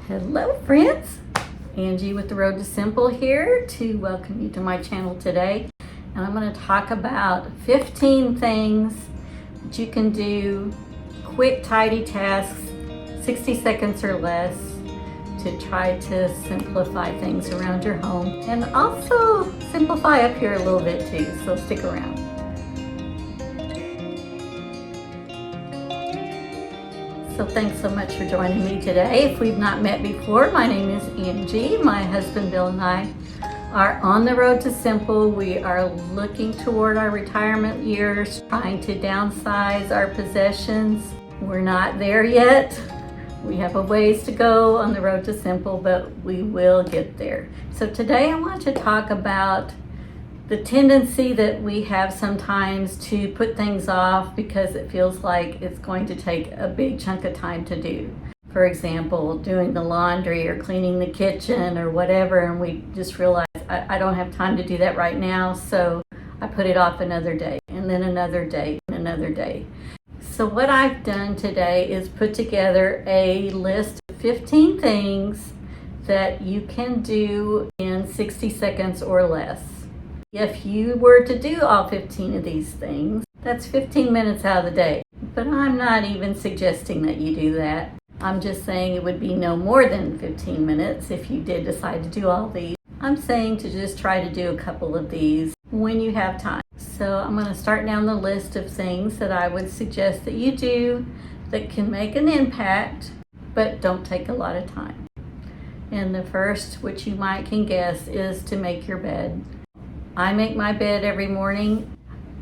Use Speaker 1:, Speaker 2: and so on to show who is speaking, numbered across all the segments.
Speaker 1: Hello friends, Angie with The Road to Simple here to welcome you to my channel today. And I'm going to talk about 15 things that you can do, quick tidy tasks, 60 seconds or less, to try to simplify things around your home and also simplify up here a little bit too, so stick around. So thanks so much for joining me today. If we've not met before, my name is Angie. My husband Bill and I are on the road to simple. We are looking toward our retirement years, trying to downsize our possessions. We're not there yet. We have a ways to go on the road to simple, but we will get there. So today I want to talk about the tendency that we have sometimes to put things off because it feels like it's going to take a big chunk of time to do. For example, doing the laundry or cleaning the kitchen or whatever, and we just realize I don't have time to do that right now, so I put it off another day, and then another day, and another day. So what I've done today is put together a list of 15 things that you can do in 60 seconds or less. If you were to do all 15 of these things, that's 15 minutes out of the day. But I'm not even suggesting that you do that. I'm just saying it would be no more than 15 minutes if you did decide to do all these. I'm saying to just try to do a couple of these when you have time. So I'm going to start down the list of things that I would suggest that you do that can make an impact, but don't take a lot of time. And the first, which you might can guess, is to make your bed. I make my bed every morning.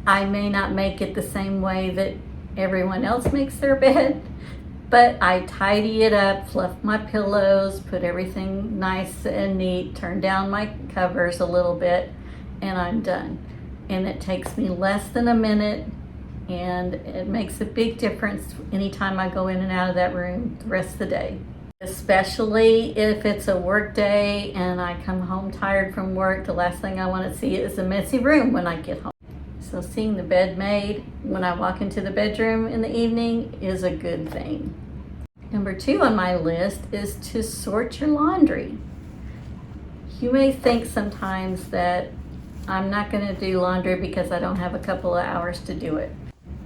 Speaker 1: I may not make it the same way that everyone else makes their bed, but I tidy it up, fluff my pillows, put everything nice and neat, turn down my covers a little bit, and I'm done. And it takes me less than a minute, and it makes a big difference anytime I go in and out of that room the rest of the day. Especially if it's a work day and I come home tired from work, the last thing I want to see is a messy room when I get home. So seeing the bed made when I walk into the bedroom in the evening is a good thing. Number 2 on my list is to sort your laundry. You may think sometimes that I'm not going to do laundry because I don't have a couple of hours to do it.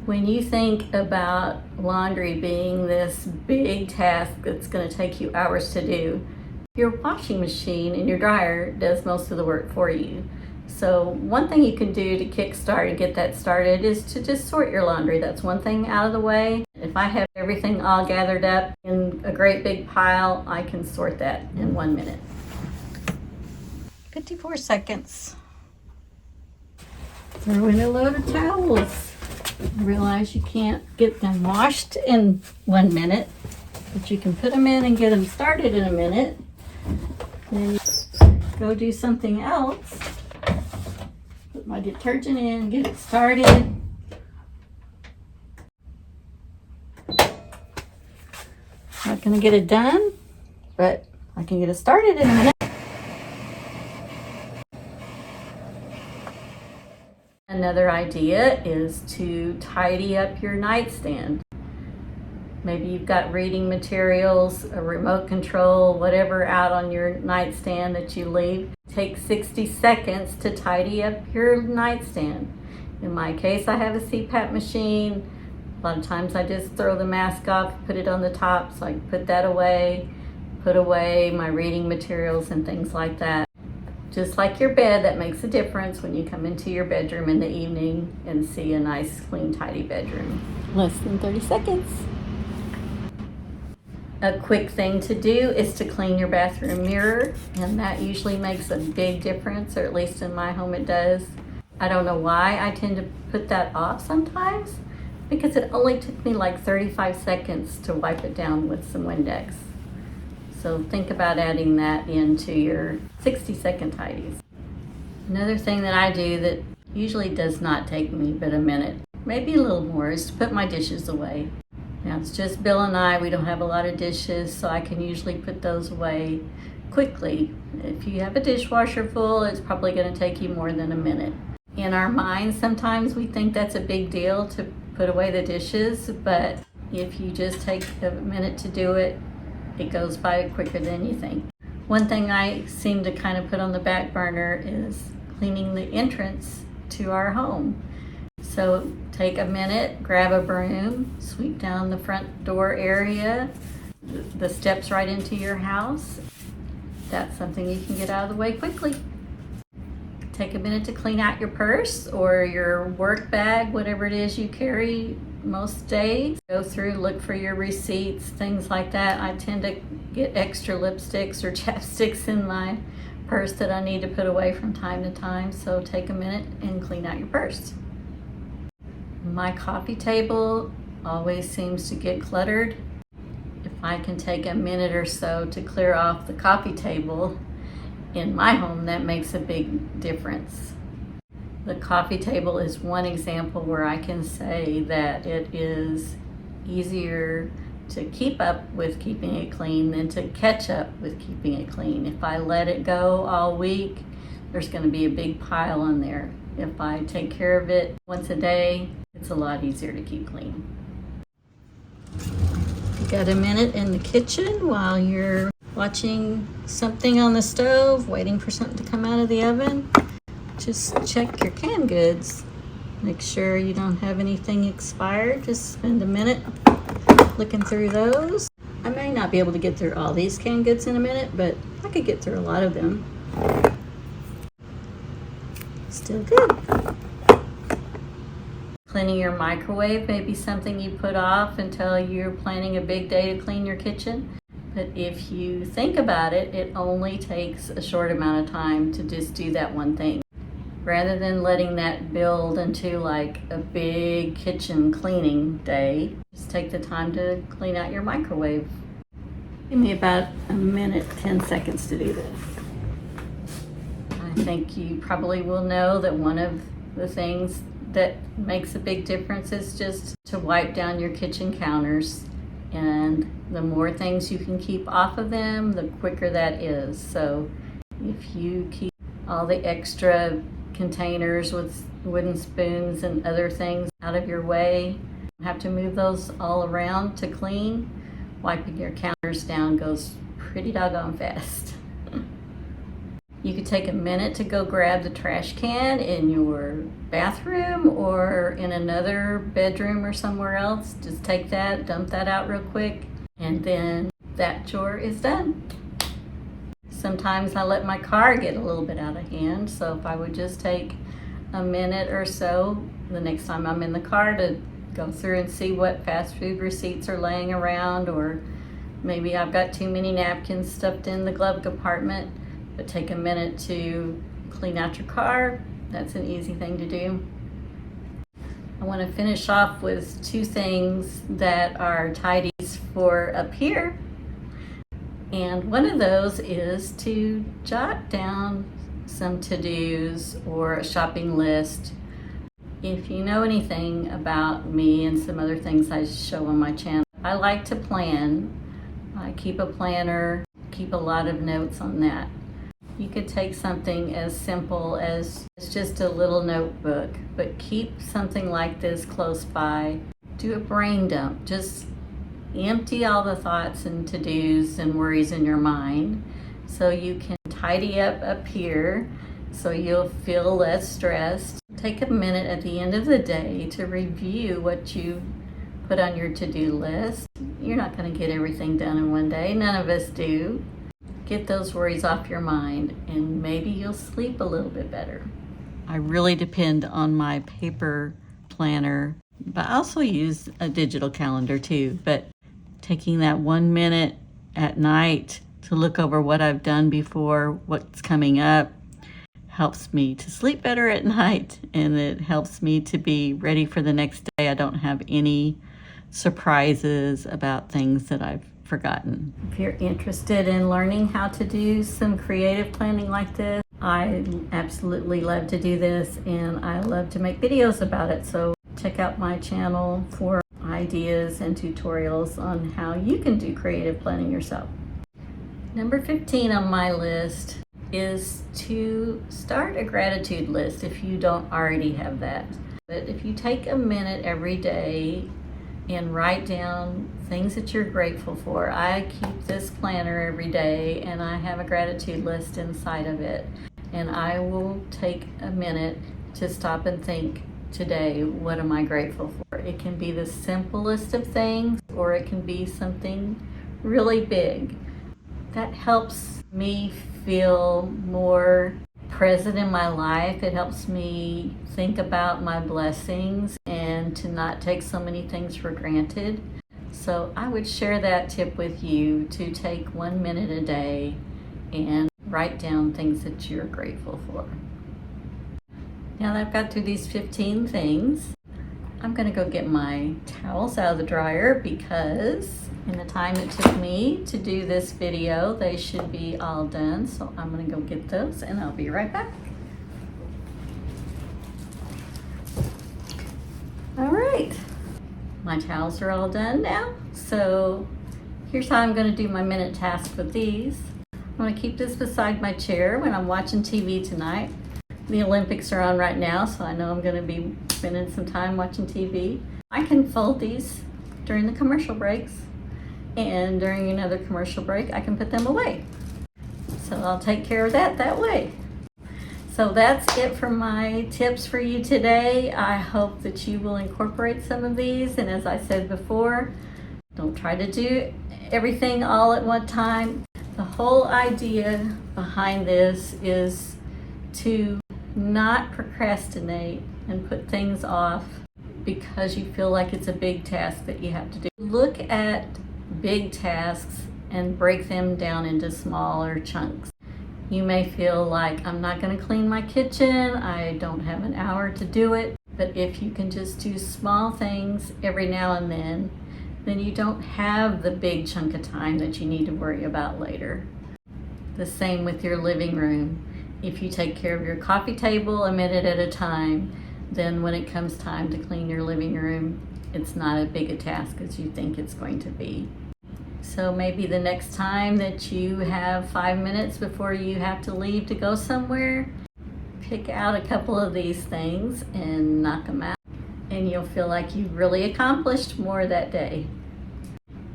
Speaker 1: When you think about laundry being this big task that's going to take you hours to do, your washing machine and your dryer does most of the work for you. So one thing you can do to kickstart and get that started is to just sort your laundry. That's one thing out of the way. If I have everything all gathered up in a great big pile, I can sort that in 1 minute. 54 seconds. Throw in a load of towels. Realize you can't get them washed in 1 minute, but you can put them in and get them started in a minute. Then go do something else. Put my detergent in, get it started. Not gonna get it done, but I can get it started in a minute. Another idea is to tidy up your nightstand. Maybe you've got reading materials, a remote control, whatever out on your nightstand that you leave. Take 60 seconds to tidy up your nightstand. In my case, I have a CPAP machine. A lot of times I just throw the mask off, put it on the top so I can put that away, put away my reading materials and things like that. Just like your bed, that makes a difference when you come into your bedroom in the evening and see a nice, clean, tidy bedroom. Less than 30 seconds. A quick thing to do is to clean your bathroom mirror, and that usually makes a big difference, or at least in my home it does. I don't know why I tend to put that off sometimes, because it only took me like 35 seconds to wipe it down with some Windex. So think about adding that into your 60-second tidies. Another thing that I do that usually does not take me but a minute, maybe a little more, is to put my dishes away. Now it's just Bill and I, we don't have a lot of dishes, so I can usually put those away quickly. If you have a dishwasher full, it's probably going to take you more than a minute. In our minds, sometimes we think that's a big deal to put away the dishes, but if you just take a minute to do it, it goes by quicker than you think. One thing I seem to kind of put on the back burner is cleaning the entrance to our home. So take a minute, grab a broom, sweep down the front door area, the steps right into your house. That's something you can get out of the way quickly. Take a minute to clean out your purse or your work bag, whatever it is you carry most days. Go through, look for your receipts, things like that. I tend to get extra lipsticks or chapsticks in my purse that I need to put away from time to time, so take a minute and clean out your purse. My coffee table always seems to get cluttered. If I can take a minute or so to clear off the coffee table in my home, that makes a big difference. The coffee table is one example where I can say that it is easier to keep up with keeping it clean than to catch up with keeping it clean. If I let it go all week, there's going to be a big pile on there. If I take care of it once a day, it's a lot easier to keep clean. You got a minute in the kitchen while you're watching something on the stove, waiting for something to come out of the oven? Just check your canned goods. Make sure you don't have anything expired. Just spend a minute looking through those. I may not be able to get through all these canned goods in a minute, but I could get through a lot of them. Still good. Cleaning your microwave may be something you put off until you're planning a big day to clean your kitchen. But if you think about it, it only takes a short amount of time to just do that one thing. Rather than letting that build into like a big kitchen cleaning day, just take the time to clean out your microwave. Give me about a minute, 10 seconds to do this. I think you probably will know that one of the things that makes a big difference is just to wipe down your kitchen counters. And the more things you can keep off of them, the quicker that is. So if you keep all the extra containers with wooden spoons and other things out of your way, you have to move those all around to clean, wiping your counters down goes pretty doggone fast. You could take a minute to go grab the trash can in your bathroom or in another bedroom or somewhere else. Just take that, dump that out real quick, and then that chore is done. Sometimes I let my car get a little bit out of hand, so if I would just take a minute or so the next time I'm in the car to go through and see what fast food receipts are laying around, or maybe I've got too many napkins stuffed in the glove compartment, but take a minute to clean out your car. That's an easy thing to do. I want to finish off with two things that are tidies for up here. And one of those is to jot down some to-dos or a shopping list. If you know anything about me and some other things I show on my channel, I like to plan. I keep a planner, keep a lot of notes on that. You could take something as simple as just a little notebook, but keep something like this close by. Do a brain dump. Just empty all the thoughts and to-dos and worries in your mind so you can tidy up here so you'll feel less stressed. Take a minute at the end of the day to review what you put on your to-do list. You're not going to get everything done in one day. None of us do. Get those worries off your mind and maybe you'll sleep a little bit better. I really depend on my paper planner, but I also use a digital calendar too. But taking that 1 minute at night to look over what I've done before, what's coming up, helps me to sleep better at night, and it helps me to be ready for the next day. I don't have any surprises about things that I've forgotten. If you're interested in learning how to do some creative planning like this, I absolutely love to do this, and I love to make videos about it. So check out my channel for ideas and tutorials on how you can do creative planning yourself. Number 15 on my list is to start a gratitude list if you don't already have that. But if you take a minute every day and write down things that you're grateful for. I keep this planner every day and I have a gratitude list inside of it. And I will take a minute to stop and think, today, what am I grateful for? It can be the simplest of things, or it can be something really big. That helps me feel more present in my life. It helps me think about my blessings and to not take so many things for granted. So I would share that tip with you, to take 1 minute a day and write down things that you're grateful for. Now that I've got through these 15 things, I'm gonna go get my towels out of the dryer, because in the time it took me to do this video, they should be all done. So I'm gonna go get those and I'll be right back. All right, my towels are all done now. So here's how I'm gonna do my minute task with these. I'm gonna keep this beside my chair when I'm watching TV tonight. The Olympics are on right now, so I know I'm gonna be spending some time watching TV. I can fold these during the commercial breaks, and during another commercial break, I can put them away. So I'll take care of that way. So that's it for my tips for you today. I hope that you will incorporate some of these, and as I said before, don't try to do everything all at one time. The whole idea behind this is to not procrastinate and put things off because you feel like it's a big task that you have to do. Look at big tasks and break them down into smaller chunks. You may feel like, I'm not going to clean my kitchen, I don't have an hour to do it, but if you can just do small things every now and then you don't have the big chunk of time that you need to worry about later. The same with your living room. If you take care of your coffee table a minute at a time, then when it comes time to clean your living room, it's not as big a task as you think it's going to be. So maybe the next time that you have 5 minutes before you have to leave to go somewhere, pick out a couple of these things and knock them out, and you'll feel like you've really accomplished more that day.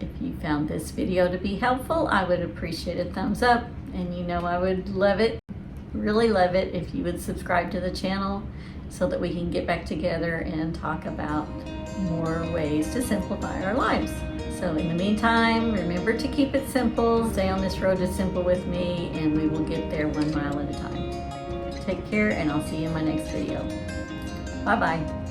Speaker 1: If you found this video to be helpful, I would appreciate a thumbs up, and you know I would love it, really love it, if you would subscribe to the channel so that we can get back together and talk about more ways to simplify our lives. So in the meantime, remember to keep it simple, stay on this road to simple with me, and we will get there 1 mile at a time. Take care, and I'll see you in my next video. Bye-bye.